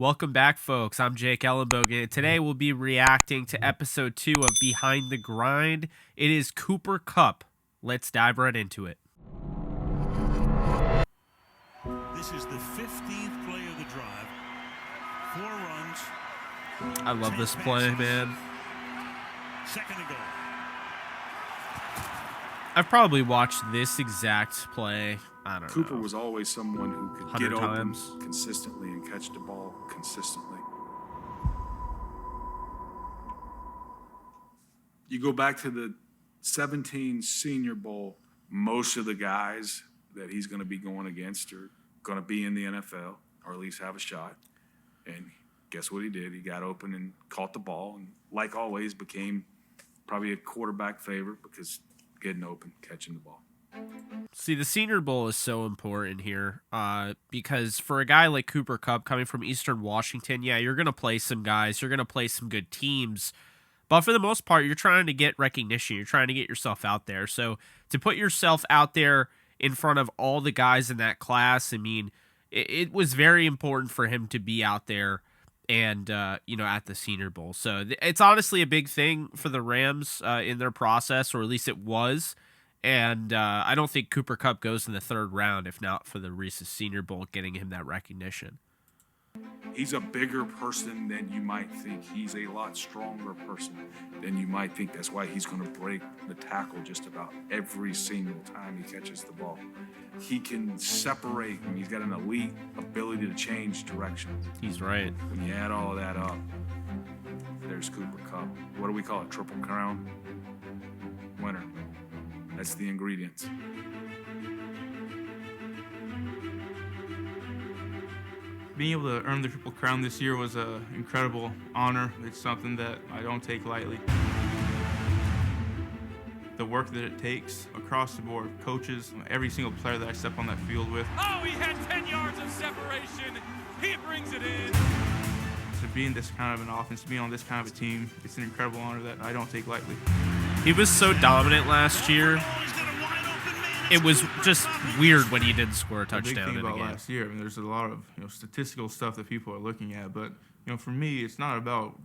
Welcome back, folks. I'm Jake Ellenbogen, and today we'll be reacting to episode 2 of Behind the Grind. It is Cooper Kupp. Let's dive right into it. This is the 15th play of the drive. 4 runs. I love this play, man. Second and goal. I've probably watched this exact play, I don't know. Cooper was always someone who could 100 get times. open consistently and catch the ball consistently. You go back to the 17 Senior Bowl, most of the guys that he's going to be going against are going to be in the NFL, or at least have a shot. And guess what he did? He got open and caught the ball, and like always became probably a quarterback favorite because getting open, catching the ball. See, the Senior Bowl is so important here because for a guy like Cooper Kupp coming from Eastern Washington, yeah, you're going to play some guys, you're going to play some good teams, but for the most part, you're trying to get recognition, you're trying to get yourself out there. So to put yourself out there in front of all the guys in that class, I mean, it was very important for him to be out there and, at the Senior Bowl. So it's honestly a big thing for the Rams in their process, or at least it was. And I don't think Cooper Kupp goes in the third round, if not for the Reese's Senior Bowl getting him that recognition. He's a bigger person than you might think. He's a lot stronger person than you might think. That's why he's going to break the tackle just about every single time he catches the ball. He can separate, and he's got an elite ability to change directions. He's right. When you add all of that up, there's Cooper Kupp. What do we call it? Triple crown? Winner. That's the ingredients. Being able to earn the Triple Crown this year was an incredible honor. It's something that I don't take lightly. The work that it takes across the board, coaches, every single player that I step on that field with. Oh, he had 10 yards of separation. He brings it in. To be in this kind of an offense, to be on this kind of a team, it's an incredible honor that I don't take lightly. He was so dominant last year. It was just weird when he didn't score a touchdown The big thing in a about game. last year, I mean, there's a lot of statistical stuff that people are looking at, but for me, it's not about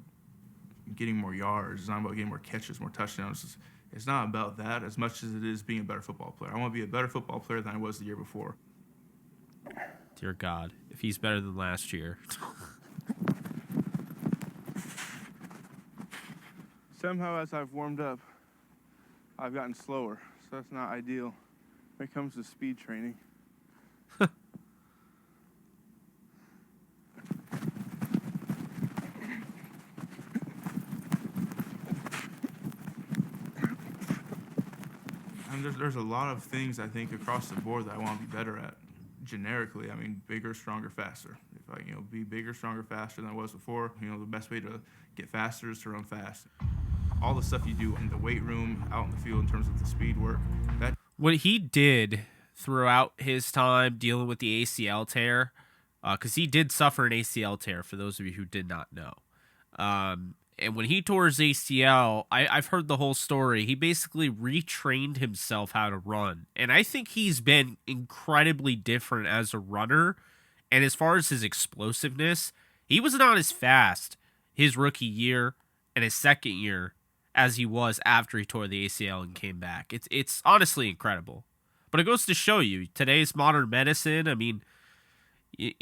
getting more yards. It's not about getting more catches, more touchdowns. It's not about that as much as it is being a better football player. I want to be a better football player than I was the year before. Dear God, if he's better than last year. Somehow, as I've warmed up, I've gotten slower, so that's not ideal when it comes to speed training. And there's a lot of things I think across the board that I want to be better at. Generically, I mean, bigger, stronger, faster. If I be bigger, stronger, faster than I was before, the best way to get faster is to run fast. All the stuff you do in the weight room, out in the field in terms of the speed work. What he did throughout his time dealing with the ACL tear, because he did suffer an ACL tear, for those of you who did not know. And when he tore his ACL, I've heard the whole story. He basically retrained himself how to run. And I think he's been incredibly different as a runner. And as far as his explosiveness, he was not as fast his rookie year and his second year as he was after he tore the ACL and came back. It's honestly incredible. But it goes to show you, today's modern medicine, I mean, an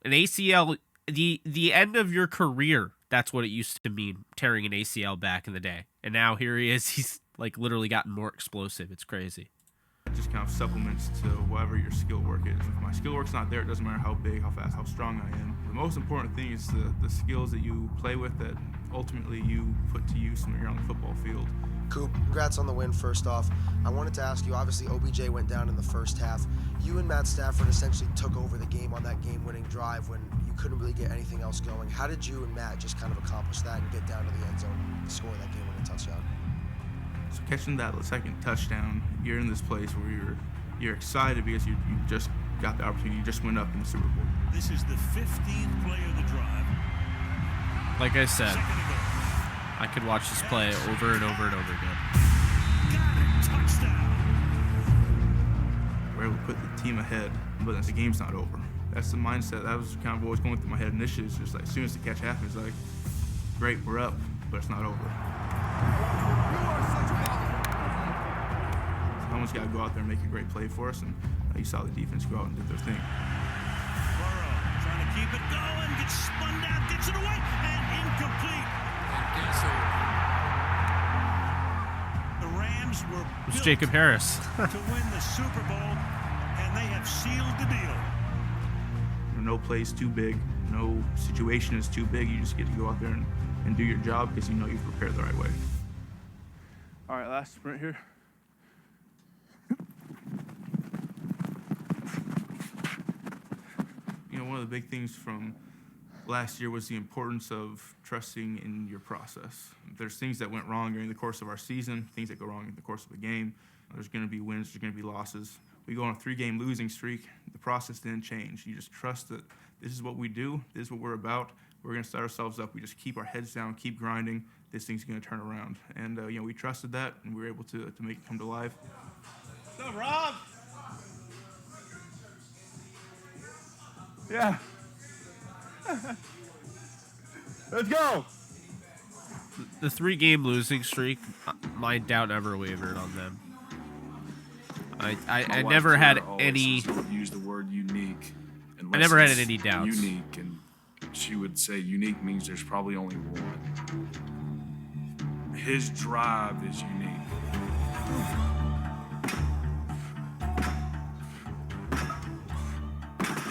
ACL, the end of your career, that's what it used to mean, tearing an ACL back in the day. And now here he is, he's like literally gotten more explosive. It's crazy. It just kind of supplements to whatever your skill work is. If my skill work's not there, it doesn't matter how big, how fast, how strong I am. The most important thing is the skills that you play with that ultimately you put to use when you're on the football field. Coop, congrats on the win first off. I wanted to ask you, obviously OBJ went down in the first half. You and Matt Stafford essentially took over the game on that game-winning drive when you couldn't really get anything else going. How did you and Matt just kind of accomplish that and get down to the end zone and score that game-winning touchdown? So catching that second touchdown, you're in this place where you're excited because you just got the opportunity. You just went up in the Super Bowl. This is the 15th play of the drive. Like I said, I could watch this play over and over and over again. Touchdown. We're able to put the team ahead, but the game's not over. That's the mindset. That was kind of what was going through my head initially. It's just like, as soon as the catch happens, like, great, we're up, but it's not over. Someone's got to go out there and make a great play for us, and you saw the defense go out and did their thing. Burrow trying to keep it going, gets spun down, gets it away, and incomplete. The Rams were It's built Jacob Harris. to win the Super Bowl, and they have sealed the deal. No play is too big, no situation is too big. You just get to go out there and do your job because you know you've prepared the right way. All right, last sprint here. You know, one of the big things from last year was the importance of trusting in your process. There's things that went wrong during the course of our season, things that go wrong in the course of a game. There's going to be wins, there's going to be losses. We go on a 3-game losing streak. The process didn't change. You just trust that this is what we do, this is what we're about. We're going to set ourselves up. We just keep our heads down, keep grinding. This thing's going to turn around. And, you know, we trusted that, and we were able to make it come to life. Go, Rob! Yeah. Let's go. The 3-game losing streak, my doubt never wavered on them. I My wife never had Tara always any. use the word unique. I never had unless any it's doubts. Unique, and she would say unique means there's probably only one. His drive is unique.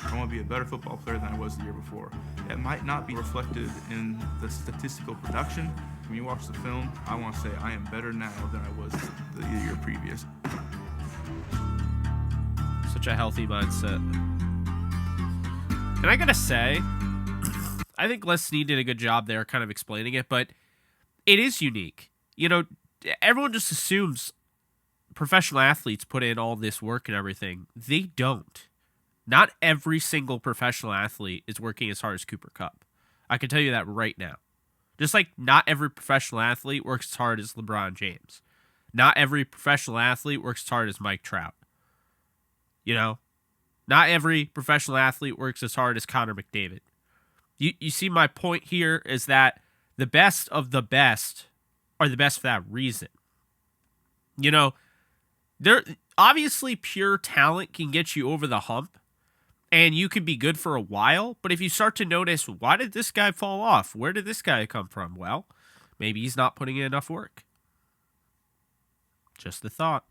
I want to be a better football player than I was the year before. That might not be reflected in the statistical production. When you watch the film, I want to say I am better now than I was the year previous. Such a healthy mindset. And I gotta say, I think Les Snead did a good job there kind of explaining it, but it is unique. You know, everyone just assumes professional athletes put in all this work and everything. They don't. Not every single professional athlete is working as hard as Cooper Kupp. I can tell you that right now. Just like not every professional athlete works as hard as LeBron James. Not every professional athlete works as hard as Mike Trout. You know? Not every professional athlete works as hard as Connor McDavid. You see, my point here is that the best of the best are the best for that reason. You know, there obviously pure talent can get you over the hump, and you can be good for a while, but if you start to notice, why did this guy fall off? Where did this guy come from? Well, maybe he's not putting in enough work. Just a thought.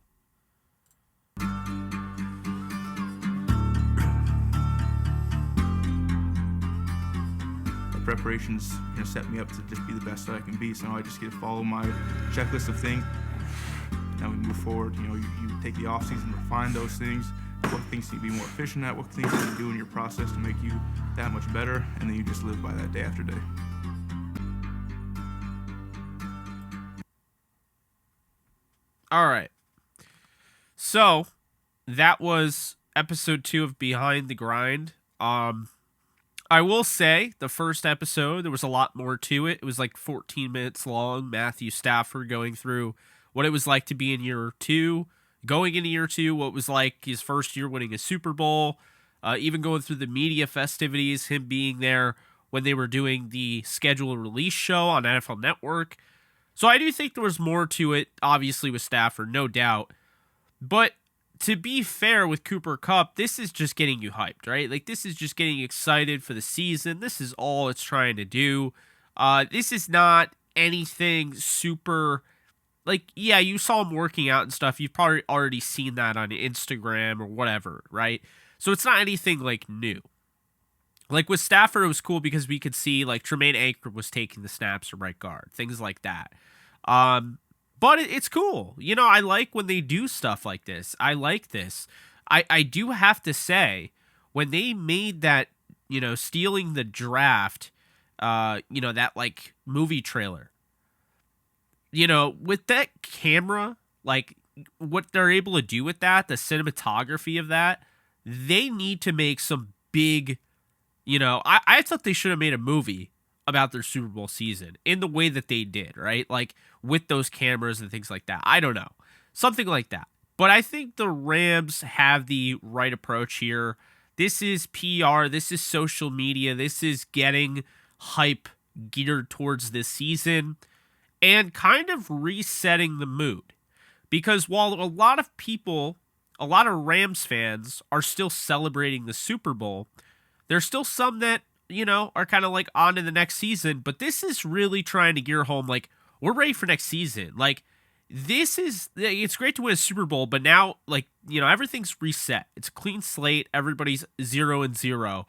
Preparation's going to set me up to just be the best that I can be. So now I just get to follow my checklist of things. Now we move forward. You know, you take the off season, refine those things. What things need to be more efficient at? What things you can do in your process to make you that much better? And then you just live by that day after day. All right. So that was episode 2 of Behind the Grind. I will say the first episode, there was a lot more to it. It was like 14 minutes long. Matthew Stafford going through what it was like to be in year 2, going into year 2, what it was like his first year winning a Super Bowl, even going through the media festivities, him being there when they were doing the scheduled release show on NFL Network. So I do think there was more to it, obviously, with Stafford, no doubt. But to be fair with Cooper Kupp, this is just getting you hyped, right? Like, this is just getting excited for the season. This is all it's trying to do. This is not anything super... Like, yeah, you saw him working out and stuff. You've probably already seen that on Instagram or whatever, right? So it's not anything, like, new. Like, with Stafford, it was cool because we could see, like, Tremaine Anchor was taking the snaps from right guard. Things like that. But it's cool. You know, I like when they do stuff like this. I like this. I do have to say, when they made that, you know, stealing the draft, you know, that, like, movie trailer, you know, with that camera, like, what they're able to do with that, the cinematography of that, they need to make some big, you know, I thought they should have made a movie about their Super Bowl season in the way that they did, right? Like, with those cameras and things like that. I don't know. Something like that. But I think the Rams have the right approach here. This is PR. This is social media. This is getting hype geared towards this season and kind of resetting the mood. Because while a lot of people, a lot of Rams fans are still celebrating the Super Bowl, there's still some that, are kind of like on to the next season. But this is really trying to gear home, like, we're ready for next season. Like, it's great to win a Super Bowl, but now, like, everything's reset. It's a clean slate. Everybody's 0-0.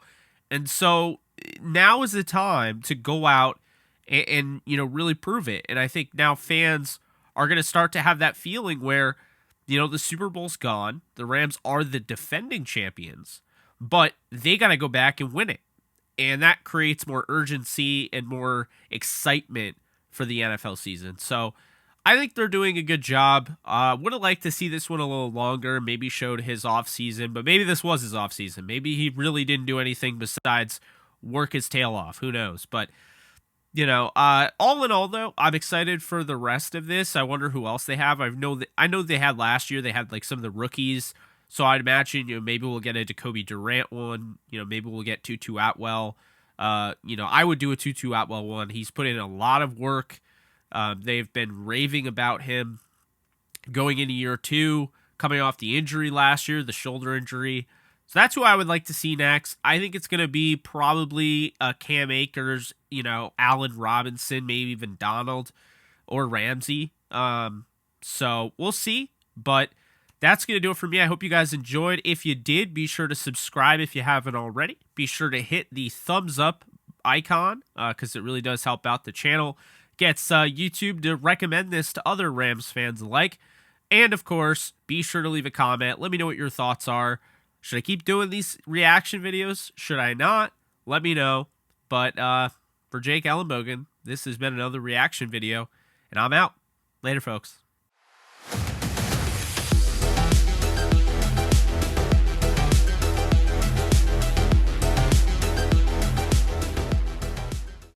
And so now is the time to go out and really prove it. And I think now fans are going to start to have that feeling where, the Super Bowl's gone. The Rams are the defending champions, but they got to go back and win it. And that creates more urgency and more excitement for the NFL season. So I think they're doing a good job. Would have liked to see this one a little longer, maybe showed his offseason, but maybe this was his offseason. Maybe he really didn't do anything besides work his tail off. Who knows? But, all in all, though, I'm excited for the rest of this. I wonder who else they have. I know they had last year. They had like some of the rookies. So I'd imagine, maybe we'll get a Jacoby Durant one. Maybe we'll get Tutu Atwell. I would do a Tutu Atwell one. He's put in a lot of work. They've been raving about him going into year 2, coming off the injury last year, the shoulder injury. So that's who I would like to see next. I think it's going to be probably Cam Akers, Allen Robinson, maybe even Donald or Ramsey. So we'll see, but that's going to do it for me. I hope you guys enjoyed. If you did, be sure to subscribe if you haven't already. Be sure to hit the thumbs up icon because it really does help out the channel. Gets YouTube to recommend this to other Rams fans alike. And, of course, be sure to leave a comment. Let me know what your thoughts are. Should I keep doing these reaction videos? Should I not? Let me know. But for Jake Ellenbogen, this has been another reaction video, and I'm out. Later, folks.